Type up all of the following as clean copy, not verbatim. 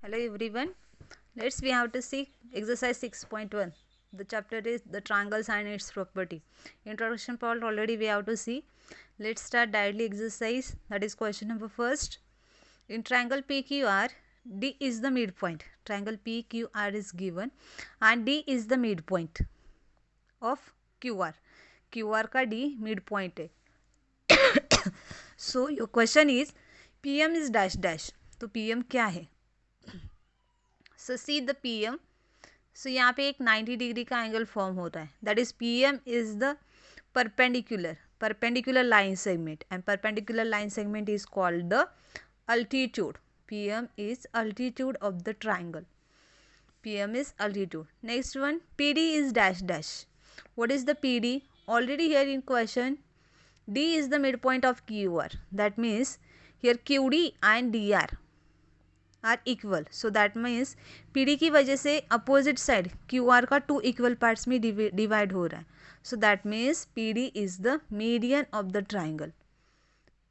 Hello everyone. We have to see exercise 6.1. The chapter is the triangles and its property. Introduction part already we have to see. Let's start directly exercise. That is question number first. In triangle PQR, D is the midpoint. Triangle PQR is given and D is the midpoint of QR. QR का D midpoint है. So your question is PM is dash dash. तो PM क्या है? सो see the P M. सो यहाँ पे एक 90 degree का angle form होता है. That is P M is the perpendicular line segment and perpendicular line segment is called the altitude. P M is altitude of the triangle. P M is altitude. Next one, P D is dash dash. what is the PD? Already here in question, D is the midpoint of QR. That means here QD and DR are equal. So that means PD की वजह से opposite side QR का two equal parts में divide हो रहा है. So that means PD is the median of the triangle.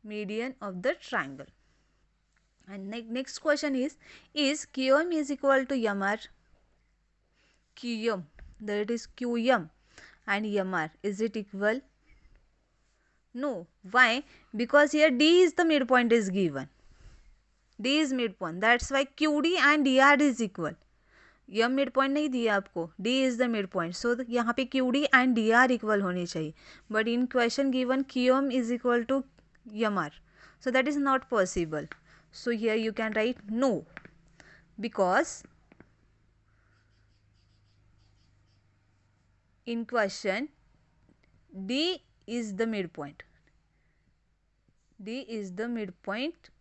Median of the triangle. And next question is QM is equal to MR? QM, that is QM and MR, is it equal? No. Why? Because here D is the midpoint is given. D is midpoint. That's why QD and DR is equal. M midpoint नहीं दिया आपको. D is the midpoint. So यहाँ पे QD and DR equal होनी चाहिए. But in question given QM is equal to MR. So that is not possible. So here you can write no. Because in question D is the midpoint. D is the midpoint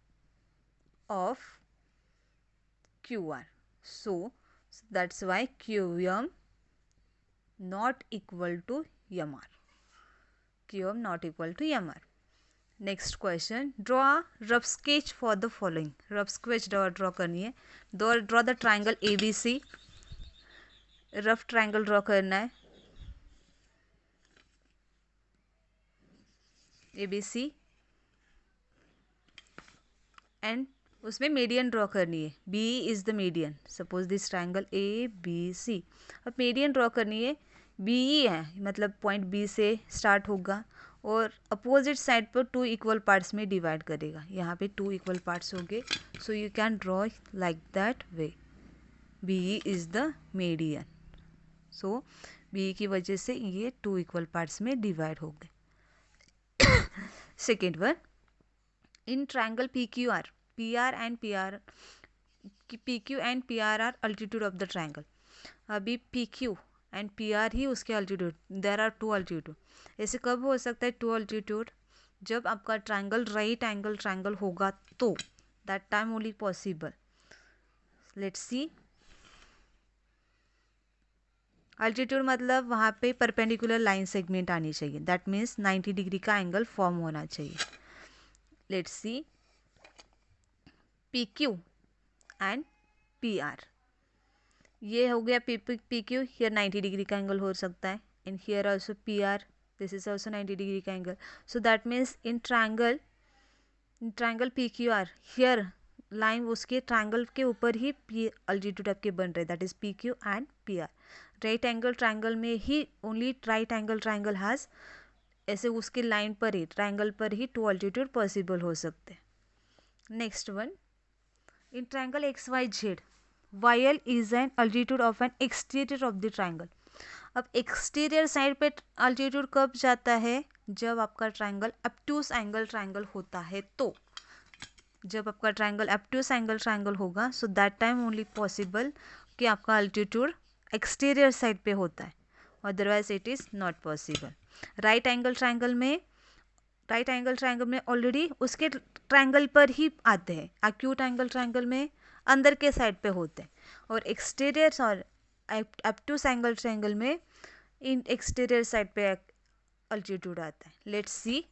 of QR. So that's why QM not equal to MR. QM not equal to MR. Next question, draw a rough sketch for the following. Rough sketch draw करनी है. Draw the triangle ABC. Rough triangle draw करना है. ABC and उसमें median draw करनी है. B is the median. Suppose this triangle A B C. अब median draw करनी है. बी ई है, मतलब पॉइंट बी से स्टार्ट होगा और अपोजिट साइड पर टू इक्वल पार्ट्स में डिवाइड करेगा. यहाँ पे टू इक्वल पार्ट्स हो गए. So you can draw like that way. B E is the median. So B E की वजह से ये टू इक्वल पार्ट्स में डिवाइड हो गए. Second one, in triangle PQR, PR and PR, PQ and PR are altitude of the triangle. अभी PQ and PR ही उसके altitude. There are two altitude. ऐसे कब हो सकता है two altitude? जब आपका triangle right angle triangle होगा तो that time only possible. Let's see. Altitude मतलब वहाँ पे परपेंडिकुलर लाइन सेगमेंट आनी चाहिए. दैट मीन्स 90 डिग्री का एंगल फॉर्म होना चाहिए. Let's see PQ and PR. ये हो गया PQ. हियर 90 डिग्री का एंगल हो सकता है. And here also PR. This is also 90 degree का angle. So that means in triangle PQR here line उसके ट्राइंगल के ऊपर ही अल्टीट्यूड आपके बन रहे. That is PQ and PR. Right angle triangle में ही only right angle triangle has ऐसे उसके लाइन पर ही ट्राइंगल पर ही टू अल्टीट्यूड पॉसिबल हो सकते हैं. Next one, in triangle XYZ, YL is an altitude of N exterior of the triangle. अब एक्सटीरियर साइड पे अल्टीट्यूड कब जाता है? जब आपका ट्राइंगल ऑब्ट्यूस एंगल ट्राइंगल होता है. तो जब आपका ट्राइंगल ऑब्ट्यूस एंगल ट्राइंगल होगा so that time only possible कि आपका अल्टीट्यूड एक्सटीरियर साइड पे होता है. Otherwise it is not possible. Right angle triangle में ऑलरेडी उसके ट्राइंगल पर ही आते हैं. एक्यूट एंगल ट्राइंगल में अंदर के साइड पे होते हैं और एक्सटीरियर और ऑब्ट्यूस एंगल ट्राइंगल में इन एक्सटीरियर साइड पे अल्टीट्यूड आता है. Let's see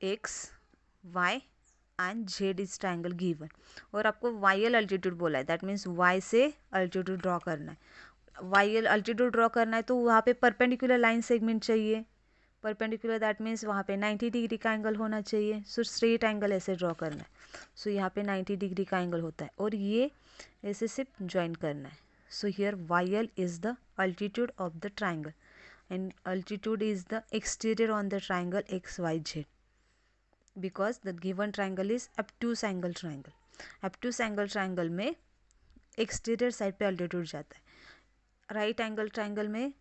X Y and Z is triangle given और आपको YL अल्टीट्यूड बोला है. दैट मीन्स Y से अल्टीट्यूड ड्रॉ करना है. YL अल्टीट्यूड ड्रॉ करना है तो वहाँ पे परपेंडिकुलर लाइन सेगमेंट चाहिए. परपेंडिकुलर दैट मीन्स वहाँ पे 90 डिग्री का एंगल होना चाहिए. सो स्ट्रेट एंगल ऐसे ड्रॉ करना है. सो यहाँ पे 90 डिग्री का एंगल होता है और ये ऐसे सिर्फ ज्वाइन करना है. So here YL is the altitude of the triangle and altitude is the exterior on the triangle XYZ because the given triangle is obtuse angle triangle. obtuse angle triangle में exterior side पे altitude जाता है. right angle triangle में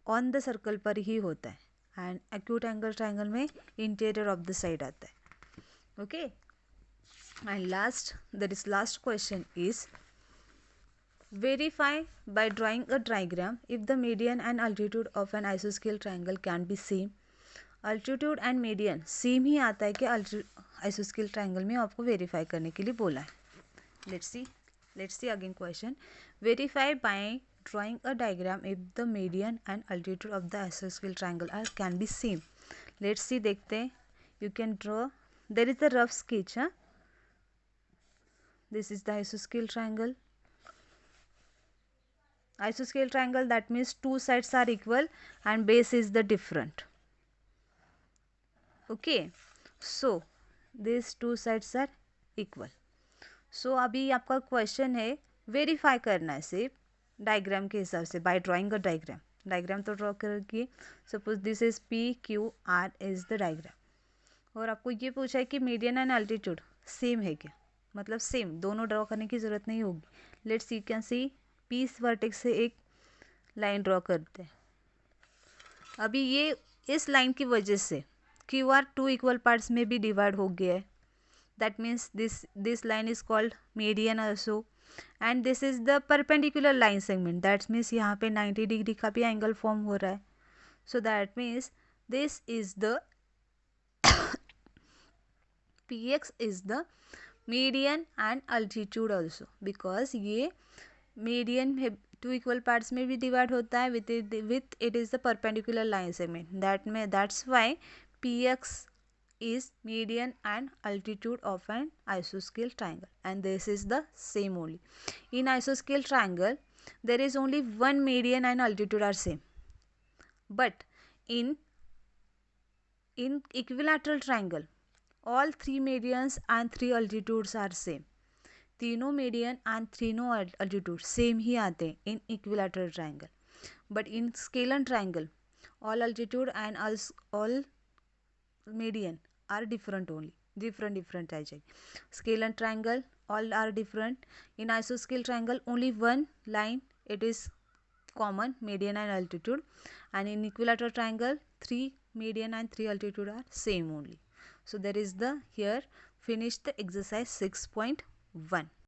on the circle पर ही होता है and acute angle triangle में interior of the side आता है. okay, and last question is verify by drawing a diagram if the median and altitude of an isosceles triangle can be same. altitude and median same ही आता है कि isosceles triangle में आपको verify करने के लिए बोला है. let's see again question. verify by drawing a diagram if the median and altitude of the isosceles triangle can be same. let's see, देखते हैं. you can draw, there is a rough sketch. this is the isosceles triangle. Isosceles triangle, that means two sides are equal and base is the different. okay, so these two sides are equal. so अभी आपका question है verify करना है सिर्फ diagram के हिसाब से by drawing a diagram तो ड्रॉ करके suppose this is PQR is the diagram और आपको ये पूछा है कि मीडियन एंड अल्टीट्यूड सेम है क्या, मतलब सेम, दोनों ड्रॉ करने की ज़रूरत नहीं होगी. Let's you can see P's vertex से एक लाइन ड्रॉ करते हैं. अभी ये इस लाइन की वजह से QR 2 इक्वल पार्ट्स में भी डिवाइड हो गया है. That means this line is called median also and this is the perpendicular line segment. That means यहाँ पे 90 डिग्री का भी एंगल फॉर्म हो रहा है. सो that means this is the PX is the median and altitude also because ये median to equal parts में भी डिवाइड होता है with it is the perpendicular line segment. That's why PX is median and altitude of an isosceles triangle and this is the same only. In isosceles triangle there is only one median and altitude are same, but in equilateral triangle all three medians and three altitudes are same. तीनों median and तीनों altitude same ही आते हैं in equilateral triangle. But in scalene triangle all altitude and all median are different only. Different आ जाएगी. Scalene triangle all are different. In आइसोस्केल triangle only one line it is common, median and altitude. And in equilateral triangle 3 median and 3 altitude are same only. So there is the here finish the exercise 6.1.